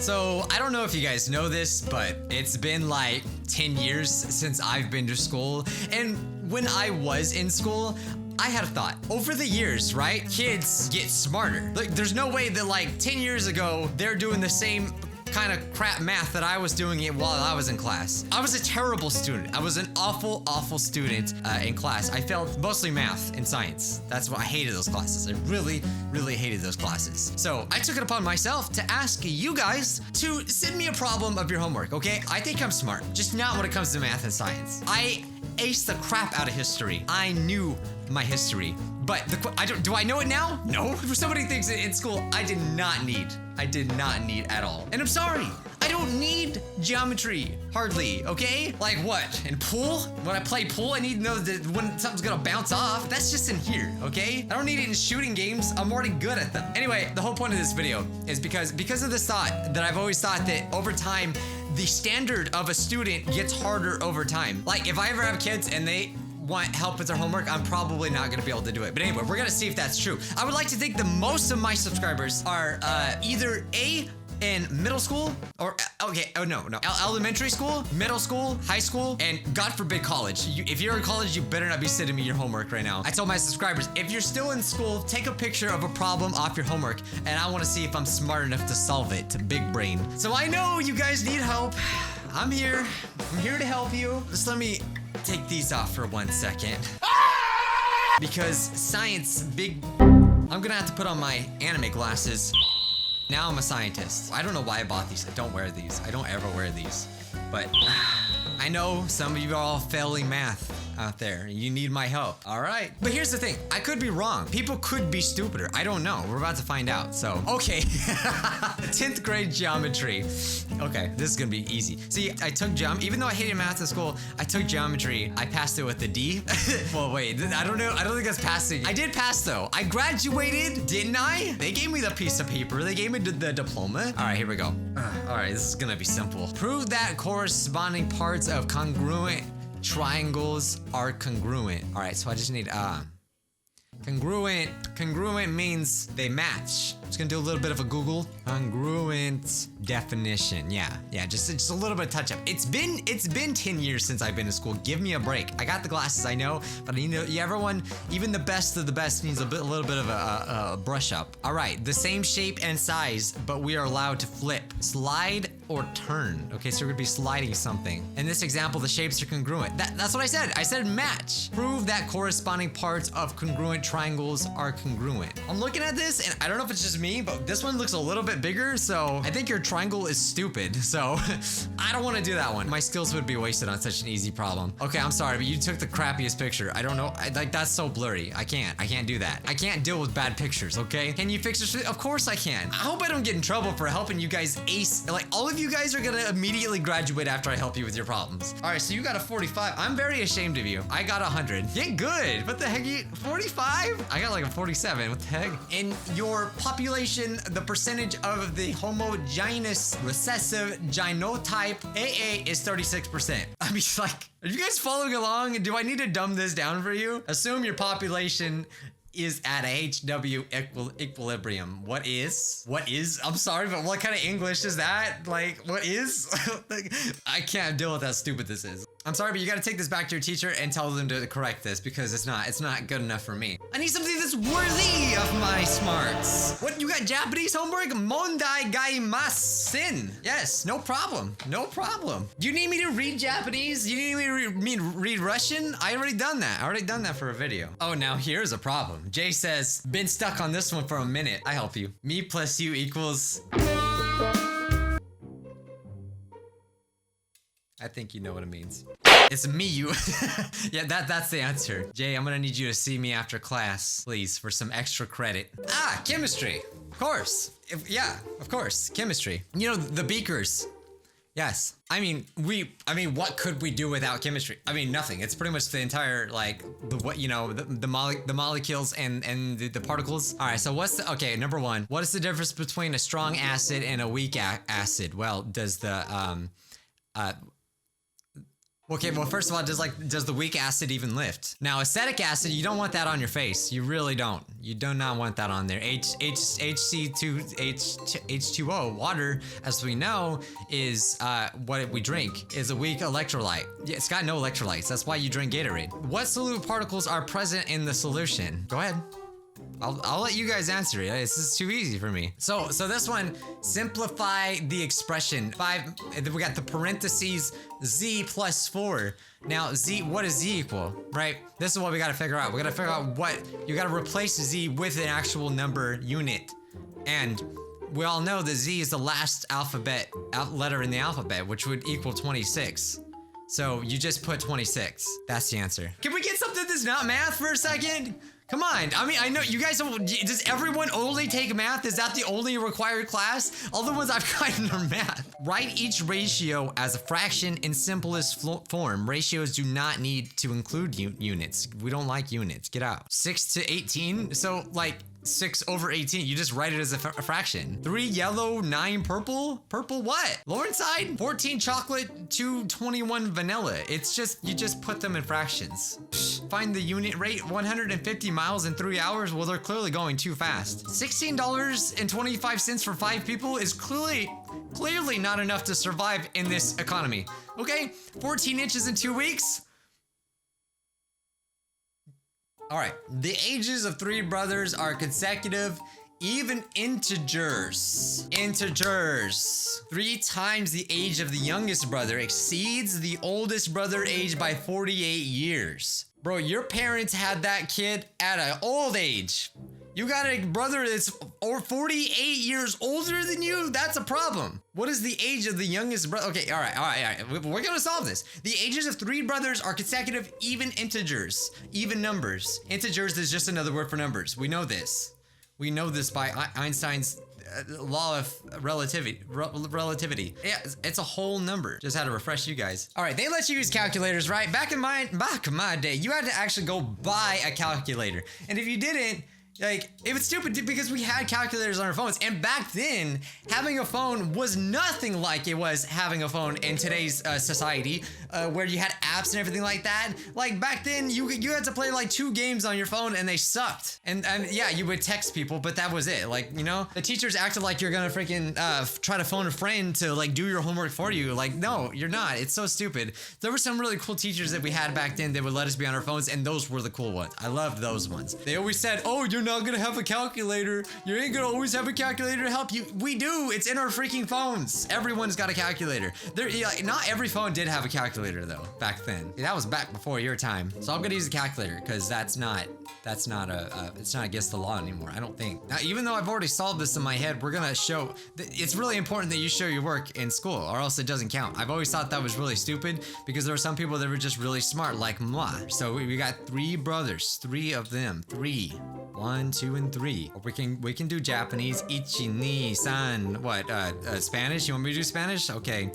So, I don't know if you guys know this, but it's been like 10 years since I've been to school. And when I was in school, I had a thought. Over the years, right? Kids get smarter. Like, there's no way that like 10 years ago, they're doing the same kind of crap math that I was doing it while I was in class. I was a terrible student. I was an awful student in class. I failed mostly math and science. That's why I hated those classes. I really hated those classes. So I took it upon myself to ask you guys to send me a problem of your homework, okay? I think I'm smart, just not when it comes to math and science. I aced the crap out of history. I knew my history, but do I know it now? No. So many things in school I did not need at all. And I'm sorry, I don't need geometry, hardly, okay? Like what, in pool? When I play pool, I need to know that when something's gonna bounce off. That's just in here, okay? I don't need it in shooting games, I'm already good at them. Anyway, the whole point of this video is because of this thought that I've always thought that over time, the standard of a student gets harder over time. Like if I ever have kids and they want help with their homework, I'm probably not gonna be able to do it. But anyway, we're gonna see if that's true. I would like to think that most of my subscribers are either in middle school or elementary school, middle school, high school, and God forbid college. If you're in college, you better not be sending me your homework right now. I told my subscribers, if you're still in school, take a picture of a problem off your homework, and I want to see if I'm smart enough to solve it. Big brain. So I know you guys need help. I'm here to help you. Just let me take these off for 1 second. Because science, I'm gonna have to put on my anime glasses. Now I'm a scientist. I don't know why I bought these. I don't wear these. I don't ever wear these. But I know some of you are all failing math out there. You need my help. All right. But here's the thing. I could be wrong. People could be stupider. I don't know. We're about to find out. So, okay. 10th grade geometry. Okay, this is gonna be easy. See, I took even though I hated math in school, I took geometry. I passed it with a D. Well, wait, I don't know. I don't think that's passing. I did pass though. I graduated, didn't I? They gave me the piece of paper. They gave me the diploma. All right, here we go. All right, this is gonna be simple. Prove that corresponding parts of congruent triangles are congruent. All right, so I just need congruent. Congruent means they match. Just gonna do a little bit of a Google. Congruent definition. Yeah, just a little bit of touch up. It's been 10 years since I've been to school. Give me a break. I got the glasses, I know, but everyone, even the best of the best needs a little bit of a brush up. All right, the same shape and size, but we are allowed to flip, slide, or turn. Okay, so we're gonna be sliding something. In this example, the shapes are congruent. That's what I said. I said match. Prove that corresponding parts of congruent triangles are congruent. I'm looking at this, and I don't know if it's just me, but this one looks a little bit bigger, so I think your triangle is stupid. So I don't want to do that one. My skills would be wasted on such an easy problem. Okay, I'm sorry, but you took the crappiest picture. I don't know. Like, that's so blurry. I can't do that. I can't deal with bad pictures, okay? Can you fix this? Of course I can. I hope I don't get in trouble for helping you guys ace. Like, all of you guys are gonna immediately graduate after I help you with your problems. All right, so you got a 45. I'm very ashamed of you. I got 100. Yeah, good. What the heck? 45? I got like a 47. What the heck? In your population, the percentage of the homogeneous recessive genotype AA is 36%. I mean, like, are you guys following along? Do I need to dumb this down for you? Assume your population is at a HW equilibrium. What is? I'm sorry, but what kind of English is that? Like, what is? Like, I can't deal with how stupid this is. I'm sorry, but you gotta take this back to your teacher and tell them to correct this because it's not good enough for me. I need something that's worthy of my smarts. What, you got Japanese homework? Mondai gaimasen. Yes, no problem. No problem. Do you need me to read Japanese? You need me to read Russian? I already done that for a video. Oh, now here's a problem. Jay says, been stuck on this one for a minute. I help you. Me plus you equals... I think you know what it means. It's me, you. Yeah, that's the answer. Jay, I'm gonna need you to see me after class, please, for some extra credit. Ah, chemistry. Of course. Of course. Chemistry. You know, the beakers. Yes. I mean, what could we do without chemistry? I mean, nothing. It's pretty much the entire, like, the molecules and the particles. All right, so okay, number one, what is the difference between a strong acid and a weak acid? Well, does the, Okay, well, first of all, does the weak acid even lift? Now, acetic acid, you don't want that on your face. You really don't. You do not want that on there. H2O, water, as we know, is what we drink, is a weak electrolyte. Yeah, it's got no electrolytes. That's why you drink Gatorade. What solute particles are present in the solution? Go ahead. I'll let you guys answer it. This is too easy for me. So this one, simplify the expression. We got the parentheses z plus 4. Now z, what does z equal, right? This is what we gotta figure out. We gotta figure out what, you gotta replace z with an actual number unit. And we all know that z is the last letter in the alphabet, which would equal 26. So you just put 26. That's the answer. Can we get something that's not math for a second? Come on, I mean, I know you guys don't, does everyone only take math? Is that the only required class? All the ones I've gotten are math. Write each ratio as a fraction in simplest form. Ratios do not need to include units. We don't like units, get out. 6 to 18, so like 6/18, you just write it as a fraction. 3 yellow, 9 purple? Purple what? Lower side? 14 chocolate, 221 vanilla. It's just, you just put them in fractions. Find the unit rate, 150 miles in 3 hours. Well, they're clearly going too fast. $16.25 for 5 people is clearly not enough to survive in this economy. Okay, 14 inches in 2 weeks? All right, the ages of 3 brothers are consecutive, even integers. Integers. 3 times the age of the youngest brother exceeds the oldest brother age by 48 years. Bro, your parents had that kid at an old age. You got a brother that's 48 years older than you? That's a problem. What is the age of the youngest brother? Okay, all right. We're gonna solve this. The ages of 3 brothers are consecutive even integers, even numbers. Integers is just another word for numbers. We know this. We know this by Einstein's law of relativity. Yeah, it's a whole number. Just had to refresh you guys. All right, they let you use calculators, right? Back in my day, you had to actually go buy a calculator. And if you didn't, like, it was stupid because we had calculators on our phones, and back then, having a phone was nothing like it was having a phone in today's society, where you had apps and everything like that. Like, back then, you had to play like 2 games on your phone, and they sucked. And yeah, you would text people, but that was it. Like, you know, the teachers acted like you're gonna freaking try to phone a friend to like do your homework for you. Like, no, you're not. It's so stupid. There were some really cool teachers that we had back then that would let us be on our phones, and those were the cool ones. I loved those ones. They always said, oh, you're not gonna have a calculator. You ain't gonna always have a calculator to help you. We do. It's in our freaking phones. Everyone's got a calculator. Not every phone did have a calculator though back then. That was back before your time. So I'm gonna use a calculator because it's not against the law anymore. I don't think. Now, even though I've already solved this in my head, we're gonna show. It's really important that you show your work in school, or else it doesn't count. I've always thought that was really stupid because there were some people that were just really smart, like moi. So we got 3 brothers, 3 of them, 3. 1, 2, and 3. Or we can do Japanese. Ichi, ni, san. What? Spanish? You want me to do Spanish? Okay.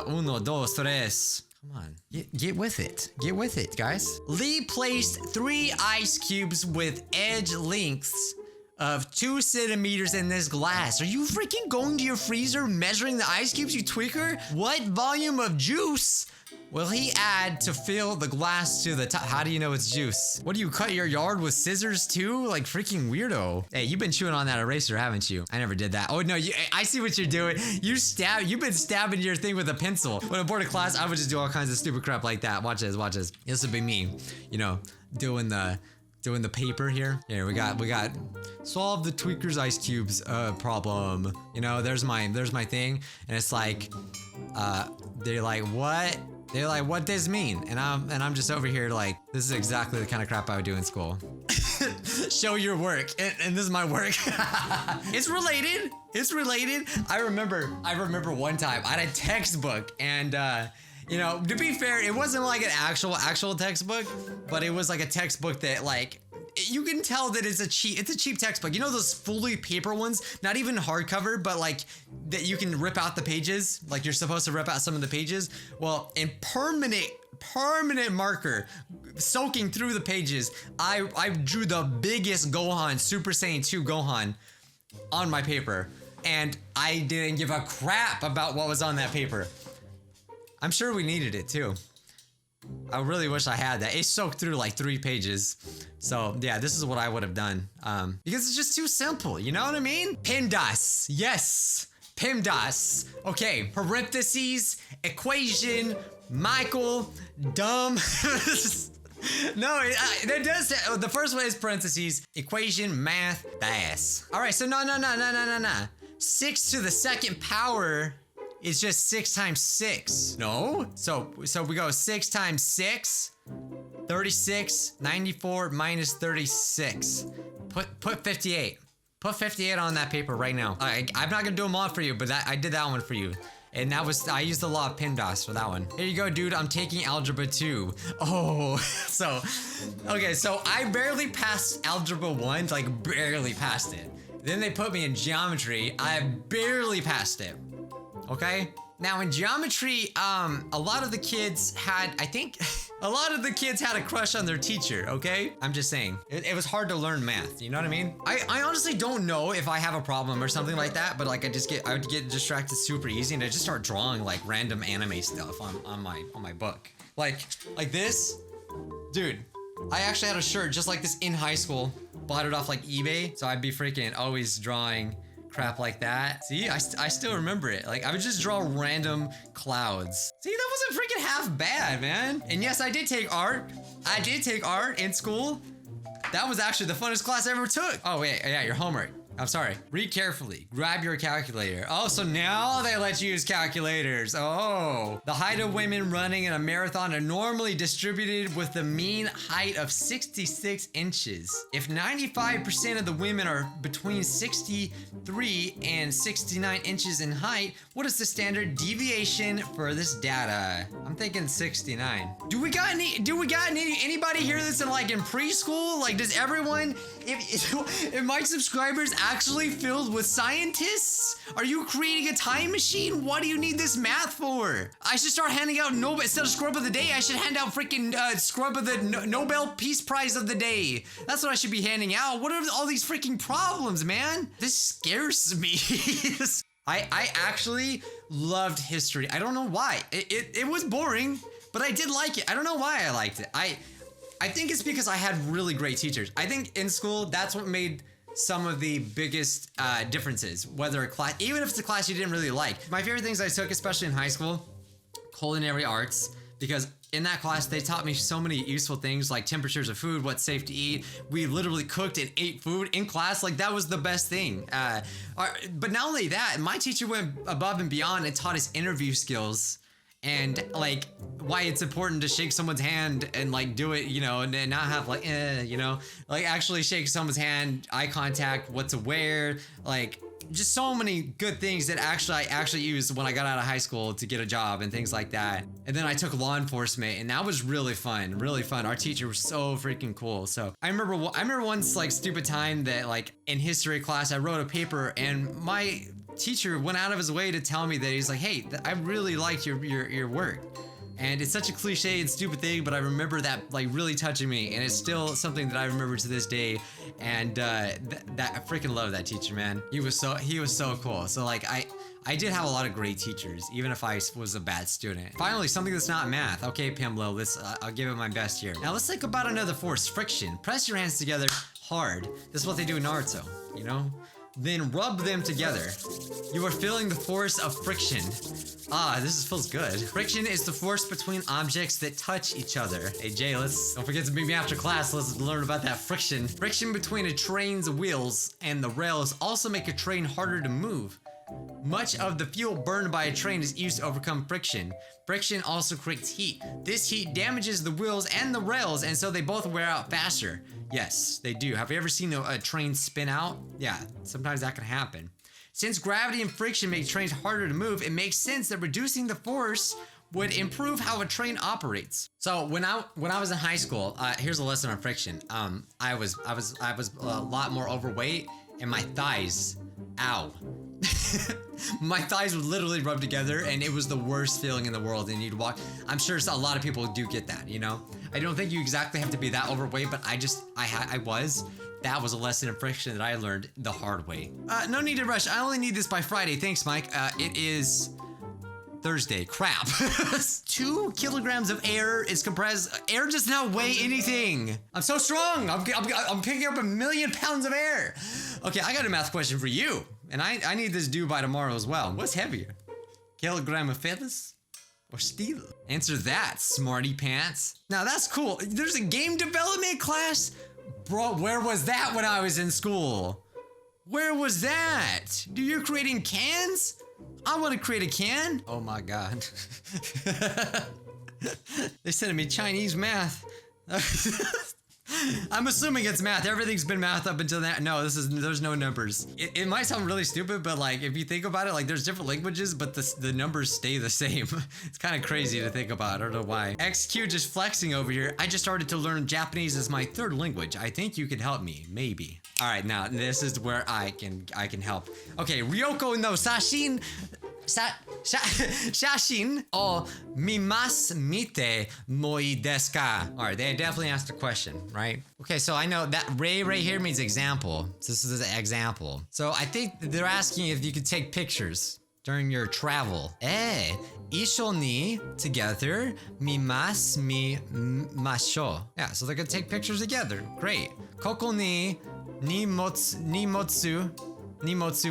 Uno, dos, tres. Come on. Get with it. Get with it, guys. Lee placed 3 ice cubes with edge lengths of 2 centimeters in this glass. Are you freaking going to your freezer measuring the ice cubes, you tweaker? What volume of juice will he add to fill the glass to the top? How do you know it's juice? What do you cut your yard with scissors too? Like freaking weirdo. Hey, you've been chewing on that eraser, haven't you? I never did that. Oh no, I see what you're doing. You've been stabbing your thing with a pencil. When I'm bored of class, I would just do all kinds of stupid crap like that. Watch this, watch this. This would be me, you know, doing the paper here. Here we got solve the tweaker's ice cubes problem. You know, there's my thing, and it's like they're like, what? They're like, what does this mean? And I'm just over here like, this is exactly the kind of crap I would do in school. Show your work, and this is my work. It's related. It's related. I remember one time I had a textbook, and you know, to be fair, it wasn't like an actual textbook, but it was like a textbook that like, you can tell that it's a cheap textbook. You know those fully paper ones? Not even hardcover, but like that you can rip out the pages. Like you're supposed to rip out some of the pages. Well, in permanent marker, soaking through the pages, I drew the biggest Gohan, Super Saiyan 2 Gohan on my paper. And I didn't give a crap about what was on that paper. I'm sure we needed it too. I really wish I had that. It soaked through like 3 pages. So yeah, this is what I would have done. Because it's just too simple, you know what I mean? PEMDAS, yes, PEMDAS. Okay, parentheses, equation, Michael, dumb. No, it does say, the first one is parentheses, equation, math, bass. All right, so no. 6 to the second power is just 6 times 6. No? So we go 6 times 6, 36, 94 minus 36. Put 58. Put 58 on that paper right now. I'm not gonna do them all for you, but I did that one for you. And that was, I used the law of PEMDAS for that one. Here you go, dude, I'm taking Algebra 2. Oh, okay, so I barely passed Algebra 1, like barely passed it. Then they put me in Geometry, I barely passed it. Okay? Now in geometry, a lot of the kids had, I think, a lot of the kids had a crush on their teacher, okay? I'm just saying. It was hard to learn math, you know what I mean? I honestly don't know if I have a problem or something like that, but like I would get distracted super easy and I just start drawing like random anime stuff on my book. Like this, dude, I actually had a shirt just like this in high school, bought it off like eBay, so I'd be freaking always drawing crap like that. See, I still remember it. Like, I would just draw random clouds. See, that wasn't freaking half bad, man. And yes, I did take art. I did take art in school. That was actually the funnest class I ever took. Oh, wait, yeah, your homework. I'm sorry. Read carefully. Grab your calculator. Oh, so now they let you use calculators. Oh. The height of women running in a marathon are normally distributed with the mean height of 66 inches. If 95% of the women are between 63 and 69 inches in height, what is the standard deviation for this data? I'm thinking 69. Do we got anybody here that's in preschool? Like, does everyone, if my subscribers actually filled with scientists? Are you creating a time machine? What do you need this math for? I should start handing out Nobel, instead of Scrub of the Day, I should hand out freaking Scrub of the Nobel Peace Prize of the Day. That's what I should be handing out. What are all these freaking problems, man? This scares me. I actually loved history. I don't know why. It was boring, but I did like it. I don't know why I liked it. I think it's because I had really great teachers. I think in school, that's what made some of the biggest differences, whether a class, even if it's a class you didn't really like. My favorite things I took, especially in high school, culinary arts, because in that class, they taught me so many useful things like temperatures of food, what's safe to eat. We literally cooked and ate food in class. Like, that was the best thing. But not only that, my teacher went above and beyond and taught us interview skills and like why it's important to shake someone's hand and like do it, you know, and not have like, you know, like actually shake someone's hand, eye contact, what to wear, like just so many good things that I actually used when I got out of high school to get a job and things like that. And then I took law enforcement and that was really fun, really fun. Our teacher was so freaking cool. So I remember once like stupid time that like in history class, I wrote a paper and my teacher went out of his way to tell me that he's like, hey, I really liked your work. And it's such a cliche and stupid thing, but I remember that like really touching me, and it's still something that I remember to this day. And that I freaking love that teacher, man. He was so cool. So like I did have a lot of great teachers, even if I was a bad student. Finally, something that's not math. Okay, Pamela, I'll give it my best here. Now let's think about another force, friction. Press your hands together hard. This is what they do in Naruto, you know? Then rub them together. You are feeling the force of friction. Ah, feels good. Friction is the force between objects that touch each other. Hey Jay, don't forget to meet me after class. Let's learn about that friction. Friction between a train's wheels and the rails also make a train harder to move. Much of the fuel burned by a train is used to overcome friction. Friction also creates heat. This heat damages the wheels and the rails, and so they both wear out faster. Yes, they do. Have you ever seen a train spin out? Yeah, sometimes that can happen. Since gravity and friction make trains harder to move, it makes sense that reducing the force would improve how a train operates. So when I was in high school, here's a lesson on friction. I was a lot more overweight, and my thighs, ow. My thighs would literally rub together, and it was the worst feeling in the world. And you'd walk. I'm sure a lot of people do get that, you know. I don't think you exactly have to be that overweight, but I was. That was a lesson in friction that I learned the hard way. No need to rush. I only need this by Friday. Thanks, Mike. It is Thursday. Crap. 2 kilograms of air is compressed. Air does not weigh anything. I'm so strong. I'm picking up 1,000,000 pounds of air. Okay, I got a math question for you. And I need this due by tomorrow as well. What's heavier? Kilogram of feathers or steel? Answer that, smarty pants. Now that's cool. There's a game development class? Bro, where was that when I was in school? Where was that? Dude, you're creating cans? I want to create a can. Oh my God. They sent me Chinese math. I'm assuming it's math. Everything's been math up until that. No, there's no numbers. It might sound really stupid, but like if you think about it, like there's different languages, but the numbers stay the same. It's kind of crazy to think about. I don't know why. XQ just flexing over here. I just started to learn Japanese as my 3rd language. I think you can help me, maybe. All right, now this is where I can help. Okay, Ryoko no Sashin. Shashin o mimasu mite moi desu ka? Alright, they definitely asked a question, right? Okay, so I know that Ray right here means example. So this is an example. So I think they're asking if you could take pictures during your travel. Isho ni together mimasu mashou. Yeah, so they're gonna take pictures together. Great. Koko ni nimotsu,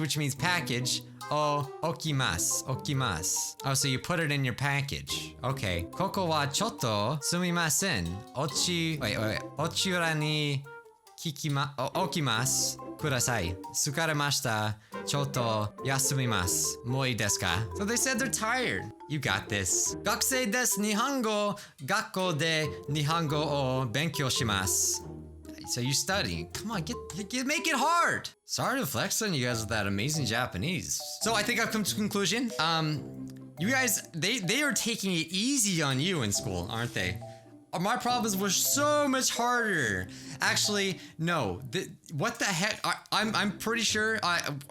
which means package. Oh, okimasu. Oh, so you put it in your package. Okay. Koko wa chotto sumimasen. Ochura ni okimasu kudasai. Tsukaremashita. Chotto yasumimasu. Moi desu ka? So they said they're tired. You got this. Gakusei desu Nihongo. Gakko de Nihongo o benkyou shimasu. So you study. Come on, make it hard. Sorry to flex on you guys with that amazing Japanese. So I think I've come to a conclusion. You guys, they are taking it easy on you in school, aren't they? My problems were so much harder. Actually, no. What the heck? I'm pretty sure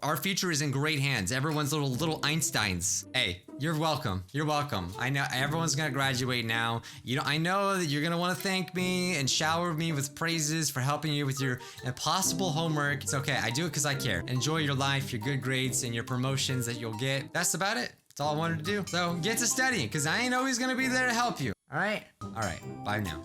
our future is in great hands. Everyone's little Einsteins. Hey, you're welcome. You're welcome. I know everyone's gonna graduate now. I know that you're gonna want to thank me and shower me with praises for helping you with your impossible homework. It's okay. I do it because I care. Enjoy your life, your good grades, and your promotions that you'll get. That's about it. That's all I wanted to do. So get to studying because I ain't always gonna be there to help you. All right? All right. Bye now.